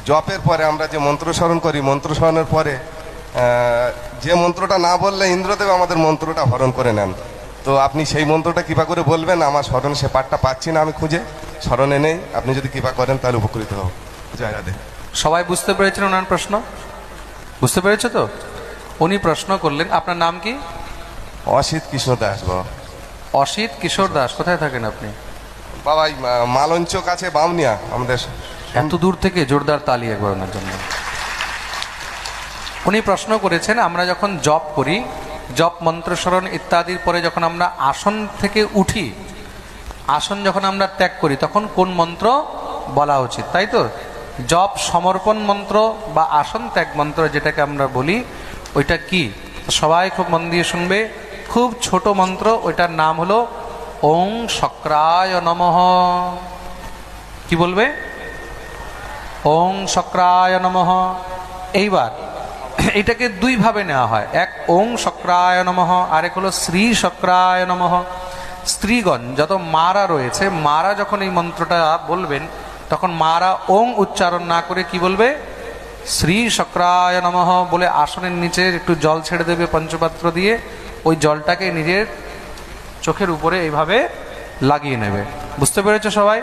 জপের পরে আমরা যে মন্ত্র স্মরণ করি, মন্ত্র স্মরণের পরে যে মন্ত্রটা না বললে ইন্দ্রদেব আমাদের মন্ত্রটা হরণ করে নেন। তো আপনি সেই মন্ত্রটা কৃপা করে বলবেন, আমার স্মরণে সে পাঠটা পাচ্ছি না, আমি খুঁজে স্মরণে নেই, আপনি যদি কৃপা করেন তাহলে উপকৃত হব। জয় রাধে। সবাই বুঝতে পেরেছেন ওনার প্রশ্ন? বুঝতে পেরেছো তো? উনি প্রশ্ন করলেন, আপনার নাম কি? অসিত কৃষ্ণ দাস বাবা। অসিত কিশোর দাস। কোথায় থাকেন আপনি? বাবা এই মালঞ্চ কাছে বামনিয়া আমাদের। এত দূর থেকে জোরদার তালি একবার ওনার জন্য। উনি প্রশ্ন করেছেন, আমরা যখন জপ করি, জপ মন্ত্রস্মরণ ইত্যাদির পরে যখন আমরা আসন থেকে উঠি, আসন যখন আমরা ত্যাগ করি, তখন কোন মন্ত্র বলা উচিত, তাই তো? জপ সমর্পণ মন্ত্র বা আসন ত্যাগ মন্ত্র যেটাকে আমরা বলি, ওইটা কি? সবাই খুব মন দিয়ে শুনবে। খুব ছোট মন্ত্র, ওইটার নাম হলো ওং শক্রায় নমঃ। কি বলবে? ওং শক্রায় নমঃ। এইবার এটাকে দুই ভাবে নেওয়া হয়, এক ওং শক্রায় নমঃ, আরেক হলো শ্রী শক্রায় নমঃ। স্ত্রীগণ যত মারা রয়েছে, মারা যখন এই মন্ত্রটা বলবেন, তখন মারা ওং উচ্চারণ না করে কি বলবে? শ্রী শক্রায় নমঃ বলে আসনের নিচে একটু জল ছেড়ে দেবে পঞ্চপাত্র দিয়ে, ওই জলটাকে নিজের চোখের উপরে এইভাবে লাগিয়ে নেবে। বুঝতে পেরেছো সবাই?